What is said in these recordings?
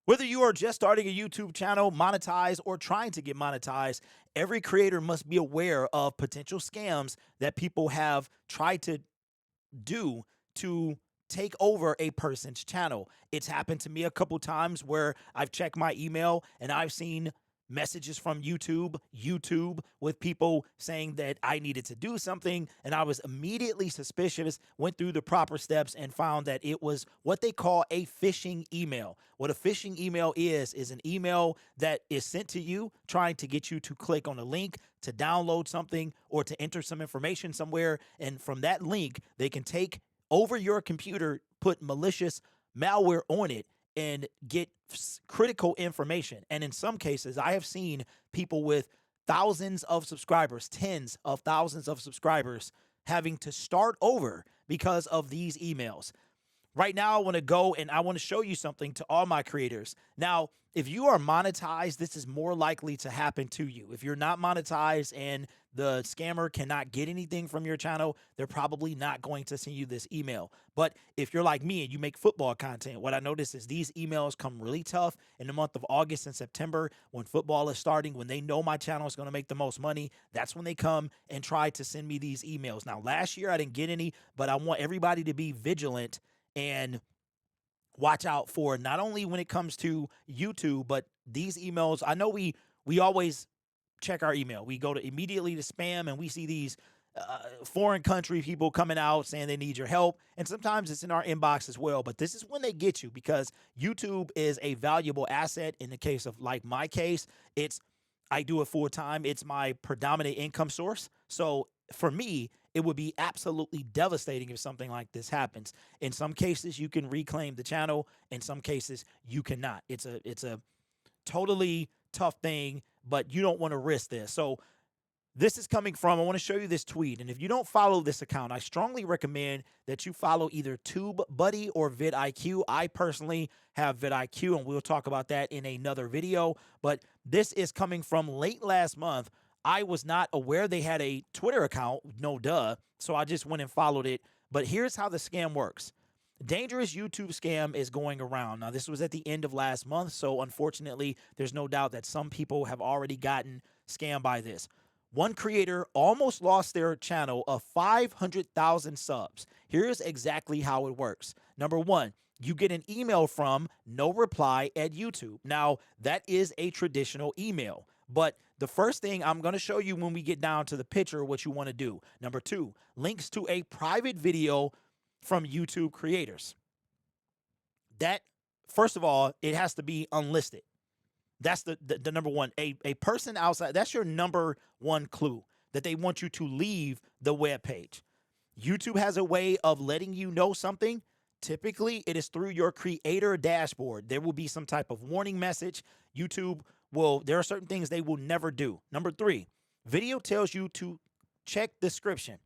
Whether you are just starting a YouTube channel, monetize, or trying to get monetized, every creator must be aware of potential scams that people have tried to do to take over a person's channel. It's happened to me a couple times where I've checked my email and I've seen messages from YouTube with people saying that I needed to do something, and I was immediately suspicious, went through the proper steps and found that it was what they call a phishing email. What a phishing email is an email that is sent to you trying to get you to click on a link to download something or to enter some information somewhere, and from that link they can take over your computer, put malicious malware on it, and get critical information. And in some cases, I have seen people with thousands of subscribers, tens of thousands of subscribers, having to start over because of these emails. Right now, I want to go and I want to show you something to all my creators. Now, if you are monetized, this is more likely to happen to you. If you're not monetized and the scammer cannot get anything from your channel, they're probably not going to send you this email. But if you're like me and you make football content, what I notice is these emails come really tough in the month of August and September when football is starting, when they know my channel is going to make the most money. That's when they come and try to send me these emails. Now, last year I didn't get any, but I want everybody to be vigilant and watch out for, not only when it comes to YouTube, but these emails. I know we always check our email. We go to immediately to spam and we see these foreign country people coming out saying they need your help. And sometimes it's in our inbox as well. But this is when they get you, because YouTube is a valuable asset. In the case of like my case, I do it full time. It's my predominant income source. So for me, it would be absolutely devastating if something like this happens. In some cases, you can reclaim the channel. In some cases, you cannot. It's a totally tough thing, but you don't want to risk this. So this is coming from, I want to show you this tweet. And if you don't follow this account, I strongly recommend that you follow either TubeBuddy or vidIQ. I personally have vidIQ, and we'll talk about that in another video. But this is coming from late last month. I was not aware they had a Twitter account, no duh, so I just went and followed it. But here's how the scam works. Dangerous YouTube scam is going around. Now, this was at the end of last month, so unfortunately, there's no doubt that some people have already gotten scammed by this. One creator almost lost their channel of 500,000 subs. Here's exactly how it works. Number one, you get an email from no reply at YouTube. Now, that is a traditional email, but the first thing I'm going to show you when we get down to the picture, what you want to do. Number two, links to a private video from YouTube creators. That, first of all, it has to be unlisted. That's the number one. A person outside, that's your number one clue, that they want you to leave the web page. YouTube has a way of letting you know something. Typically, it is through your creator dashboard. There will be some type of warning message. YouTube there are certain things they will never do. Number three, video tells you to check description.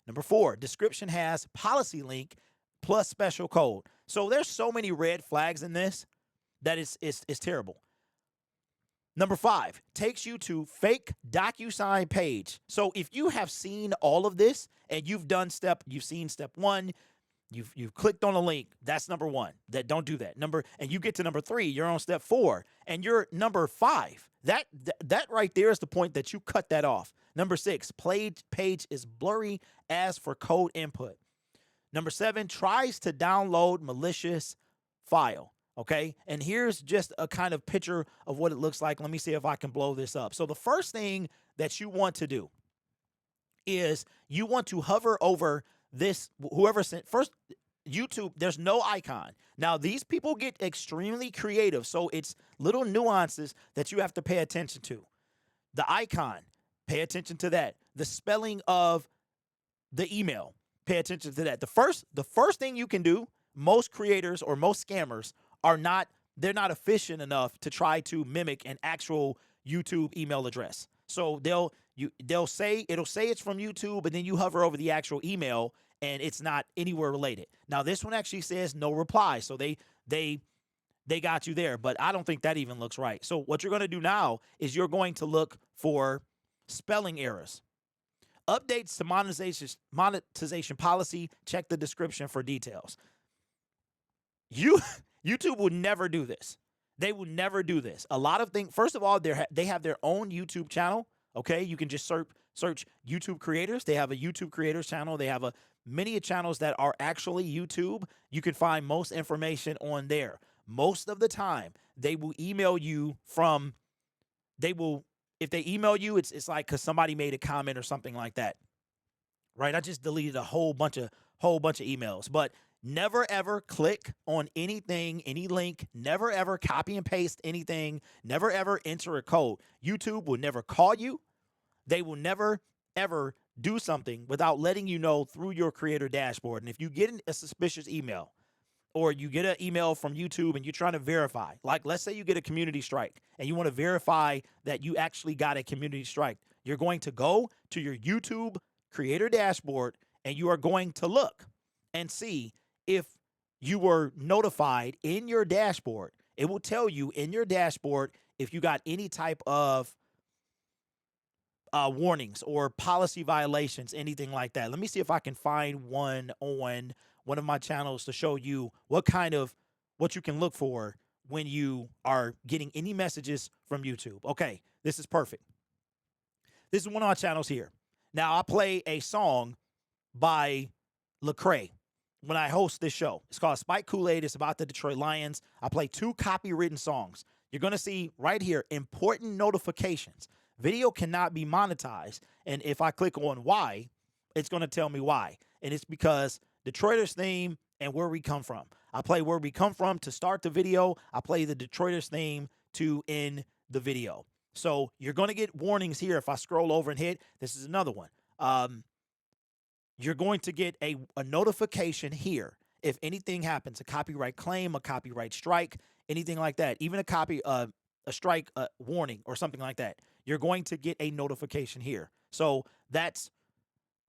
Number four, description has policy link plus special code. So there's so many red flags in this that it's terrible. Number five, takes you to fake DocuSign page. So if you have seen all of this and you've seen step one, you've clicked on a link, that's number one. Don't do that. And you get to number three, you're on step four, and you're number five. That right there is the point that you cut that off. Number six, page is blurry as for code input. Number seven, tries to download malicious file. Okay, and here's just a kind of picture of what it looks like. Let me see if I can blow this up. So the first thing that you want to do is you want to hover over this, whoever sent first. YouTube, there's no icon. Now, these people get extremely creative, so it's little nuances that you have to pay attention to. The icon, pay attention to that. The spelling of the email, pay attention to that. The first thing you can do, most creators or most scammers they're not efficient enough to try to mimic an actual YouTube email address. So it'll say it's from YouTube, and then you hover over the actual email and it's not anywhere related. Now, this one actually says no reply. So they got you there, but I don't think that even looks right. So what you're going to do now is you're going to look for spelling errors. Updates to monetization policy, check the description for details. YouTube will never do this. They will never do this. A lot of things. First of all, they have their own YouTube channel. Okay, you can just search YouTube creators. They have a YouTube creators channel. They have a many channels that are actually YouTube. You can find most information on there. Most of the time, they will email you from. They will if they email you, it's like because somebody made a comment or something like that. Right? I just deleted a whole bunch of emails, but never ever click on anything, any link, never ever copy and paste anything, never ever enter a code. YouTube will never call you. They will never ever do something without letting you know through your creator dashboard. And if you get a suspicious email, or you get an email from YouTube and you're trying to verify, like let's say you get a community strike and you want to verify that you actually got a community strike, you're going to go to your YouTube creator dashboard and you are going to look and see if you were notified in your dashboard. It will tell you in your dashboard if you got any type of warnings or policy violations, anything like that. Let me see if I can find one on one of my channels to show you what you can look for when you are getting any messages from YouTube. Okay, this is perfect. This is one of my channels here. Now, I play a song by Lecrae when I host this show. It's called Spike Kool-Aid. It's about the Detroit Lions. I play 2 copywritten songs. You're going to see right here, important notifications. Video cannot be monetized. And if I click on why, it's going to tell me why. And it's because Detroiters theme and Where We Come From. I play Where We Come From to start the video. I play the Detroiters theme to end the video. So you're going to get warnings here if I scroll over and hit. This is another one. You're going to get a notification here if anything happens, a copyright claim, a copyright strike, anything like that, even a strike warning or something like that. You're going to get a notification here. So that's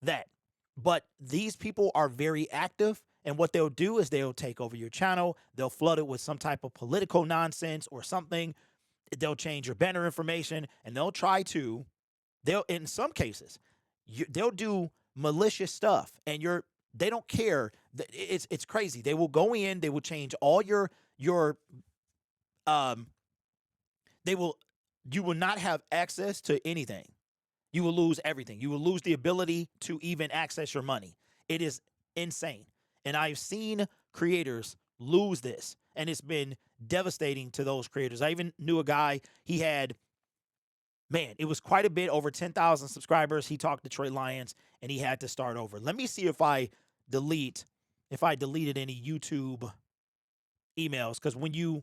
that. But these people are very active, and what they'll do is they'll take over your channel. They'll flood it with some type of political nonsense or something. They'll change your banner information, and they'll in some cases, they'll do malicious stuff, and they don't care. It's crazy. They will go in, they will change all your you will not have access to anything. You will lose everything. You will lose the ability to even access your money. It is insane. And I've seen creators lose this, and it's been devastating to those creators. I even knew a guy, it was quite a bit, over 10,000 subscribers. He talked Detroit Lions, and he had to start over. Let me see if I deleted any YouTube emails, because when you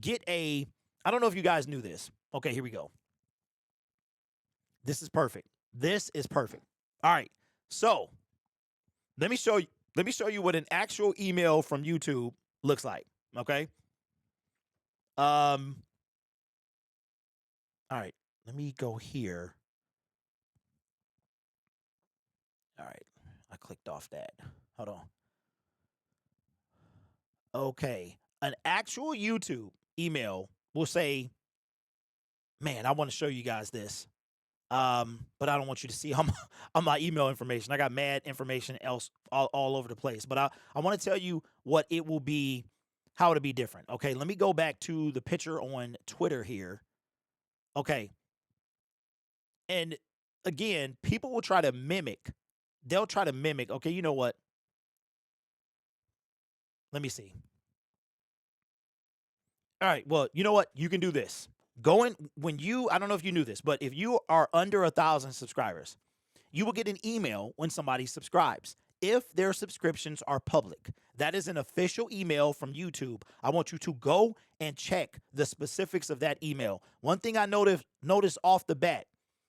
get I don't know if you guys knew this. Okay, here we go. This is perfect. This is perfect. All right. So let me show you what an actual email from YouTube looks like. Okay. All right. Let me go here. All right. I clicked off that. Hold on. Okay. An actual YouTube email will say, man, I want to show you guys this. But I don't want you to see on my email information. I got mad information else all over the place. But I want to tell you what it will be, how it'll be different. Okay, let me go back to the picture on Twitter here. Okay. And again, people will try to mimic. They'll try to mimic. Okay, you know what? Let me see. All right, well, you know what? You can do this. I don't know if you knew this, but if you are under 1,000 subscribers, you will get an email when somebody subscribes if their subscriptions are public. That is an official email from YouTube. I want you to go and check the specifics of that email. One thing I noticed off the bat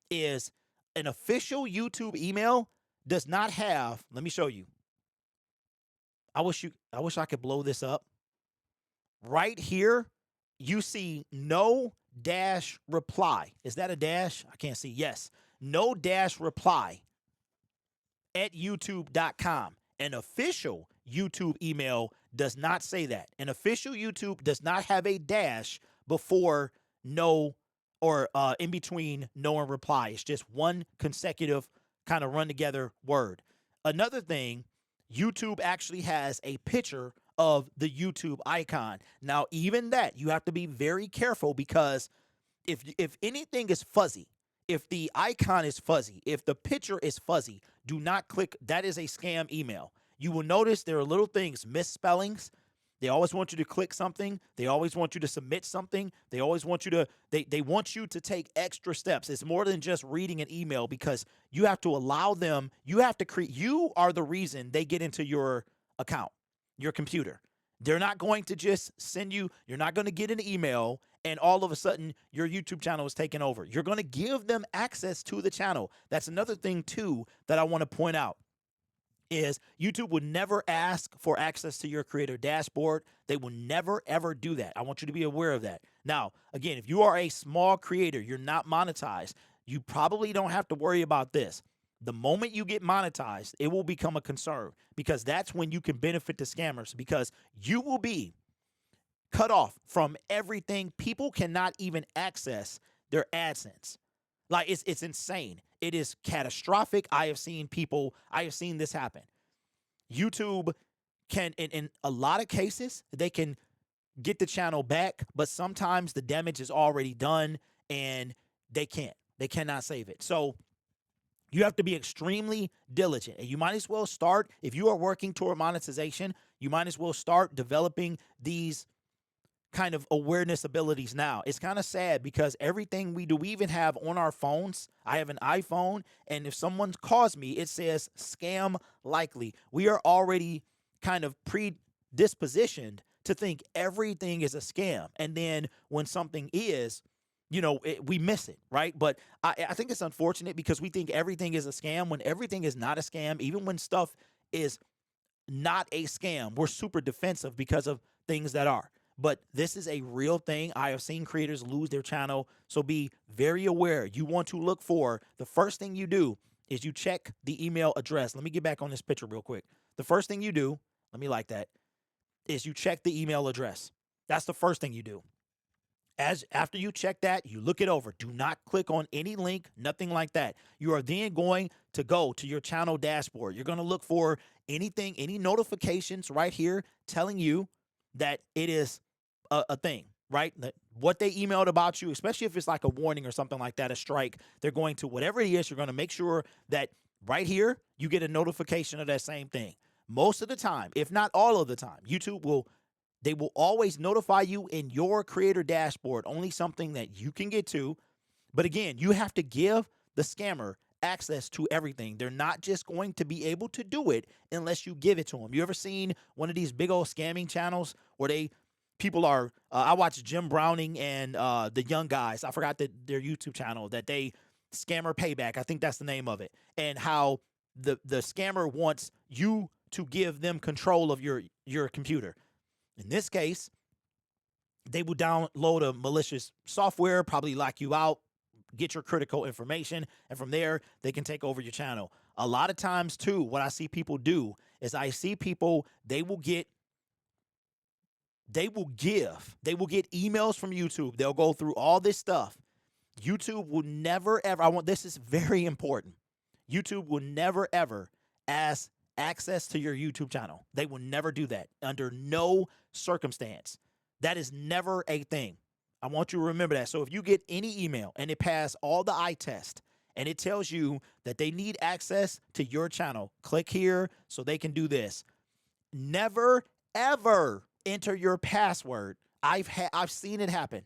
is an official YouTube email does not have, let me show you. I wish I could blow this up. Right here, you see no dash reply. Is that a dash? I can't see. Yes. No dash reply at youtube.com. An official YouTube email does not say that. An official YouTube does not have a dash before no or in between no and reply. It's just one consecutive kind of run together word. Another thing, YouTube actually has a picture of the YouTube icon. Now, even that, you have to be very careful because if anything is fuzzy, if the icon is fuzzy, if the picture is fuzzy, do not click. That is a scam email. You will notice there are little things, misspellings. They always want you to click something. They always want you to submit something. They always want you to, they want you to take extra steps. It's more than just reading an email because you have to allow them, you have to create, you are the reason they get into your account, your computer. They're not going to just send you, you're not going to get an email and all of a sudden your YouTube channel is taken over. You're going to give them access to the channel. That's another thing too that I want to point out is YouTube would never ask for access to your creator dashboard. They will never, ever do that. I want you to be aware of that. Now, again, if you are a small creator, you're not monetized, you probably don't have to worry about this. The moment you get monetized, it will become a concern because that's when you can benefit the scammers because you will be cut off from everything. People cannot even access their AdSense. Like it's insane. It is catastrophic. I have seen this happen. YouTube can, in a lot of cases, they can get the channel back, but sometimes the damage is already done and they cannot save it. So you have to be extremely diligent and you might as well start, if you are working toward monetization, you might as well start developing these kind of awareness abilities now. It's kind of sad because everything we do, we even have on our phones. I have an iPhone, and if someone calls me, it says scam likely. We are already kind of predispositioned to think everything is a scam. And then when something is, we miss it, right? But I think it's unfortunate because we think everything is a scam when everything is not a scam. Even when stuff is not a scam, we're super defensive because of things that are. But this is a real thing. I have seen creators lose their channel. So be very aware. You want to look for, the first thing you do is you check the email address. Let me get back on this picture real quick. The first thing you do, let me like that, is you check the email address. That's the first thing you do. After you check that, you look it over. Do not click on any link, nothing like that. You are then going to go to your channel dashboard. You're going to look for anything, any notifications right here telling you that it is a thing, right? That what they emailed about you, especially if it's like a warning or something like that, a strike, they're going to, whatever it is, you're going to make sure that right here, you get a notification of that same thing. Most of the time, if not all of the time, they will always notify you in your creator dashboard, only something that you can get to. But again, you have to give the scammer access to everything. They're not just going to be able to do it unless you give it to them. You ever seen one of these big old scamming channels where people are, I watch Jim Browning and the Young Guys. I forgot their YouTube channel that they Scammer Payback. I think that's the name of it. And how the scammer wants you to give them control of your computer. In this case, they will download a malicious software, probably lock you out, get your critical information, and from there, they can take over your channel. A lot of times, too, what I see people do is I see people, they will get emails from YouTube. They'll go through all this stuff. YouTube will never, ever, this is very important. YouTube will never, ever ask access to your YouTube channel. They will never do that under no circumstance. That is never a thing. I want you to remember that. So if you get any email and it passed all the eye test and it tells you that they need access to your channel, click here so they can do this. Never, ever enter your password. I've seen it happen.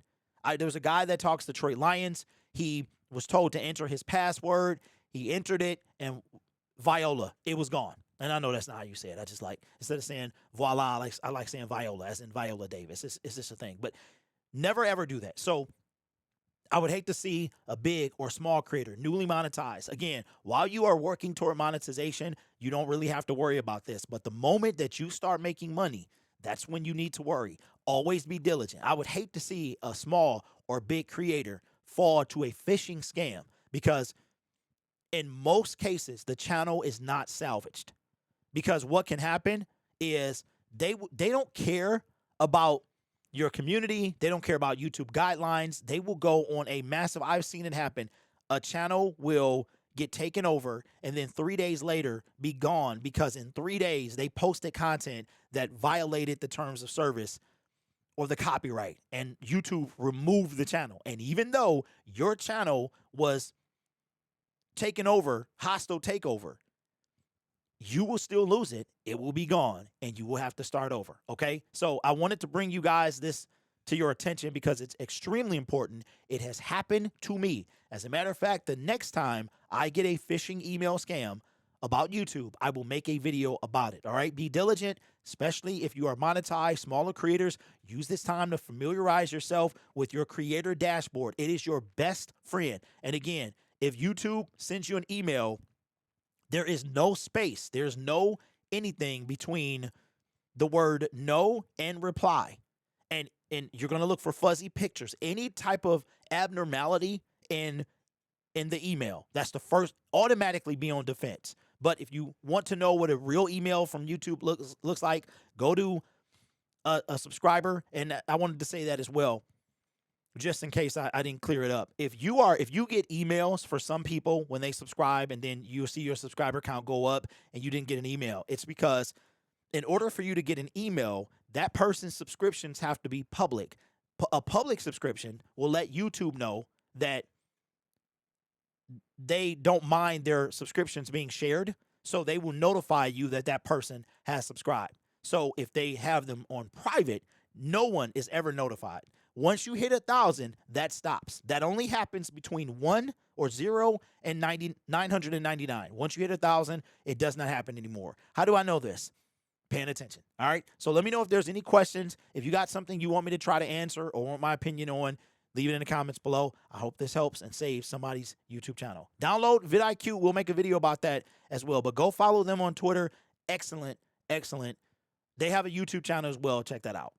There was a guy that talks to Trey Lyons. He was told to enter his password. He entered it and Viola, it was gone. And I know that's not how you say it. I just like, instead of saying voila, I like saying Viola, as in Viola Davis. It's just a thing. But never, ever do that. So I would hate to see a big or small creator newly monetized. Again, while you are working toward monetization, you don't really have to worry about this. But the moment that you start making money, that's when you need to worry. Always be diligent. I would hate to see a small or big creator fall to a phishing scam because in most cases, the channel is not salvaged. Because what can happen is they don't care about your community. They don't care about YouTube guidelines. They will go on a massive, I've seen it happen. A channel will get taken over, and then 3 days later be gone because in 3 days they posted content that violated the terms of service or the copyright, and YouTube removed the channel. And even though your channel was taken over, hostile takeover, you will still lose it. It will be gone, and you will have to start over. Okay? So I wanted to bring you guys this to your attention because it's extremely important. It has happened to me. As a matter of fact, the next time I get a phishing email scam about YouTube, I will make a video about it. All right? Be diligent, especially if you are monetized, smaller creators. Use this time to familiarize yourself with your creator dashboard. It is your best friend. And again, if YouTube sends you an email, there is no space. There's no anything between the word no and reply. And you're going to look for fuzzy pictures. Any type of abnormality in the email, that's the first, automatically be on defense. But if you want to know what a real email from YouTube looks like, go to a subscriber. And I wanted to say that as well, just in case I didn't clear it up. If you get emails for some people when they subscribe and then you see your subscriber count go up and you didn't get an email, it's because in order for you to get an email, that person's subscriptions have to be public. A public subscription will let YouTube know that they don't mind their subscriptions being shared, so they will notify you that that person has subscribed. So if they have them on private, no one is ever notified. Once you hit 1,000, that stops. That only happens between 1 or 0 and 999. Once you hit 1,000, it does not happen anymore. How do I know this? Paying attention. All right. So let me know if there's any questions. If you got something you want me to try to answer or want my opinion on, leave it in the comments below. I hope this helps and saves somebody's YouTube channel. Download vidIQ. We'll make a video about that as well. But go follow them on Twitter. Excellent, excellent. They have a YouTube channel as well. Check that out.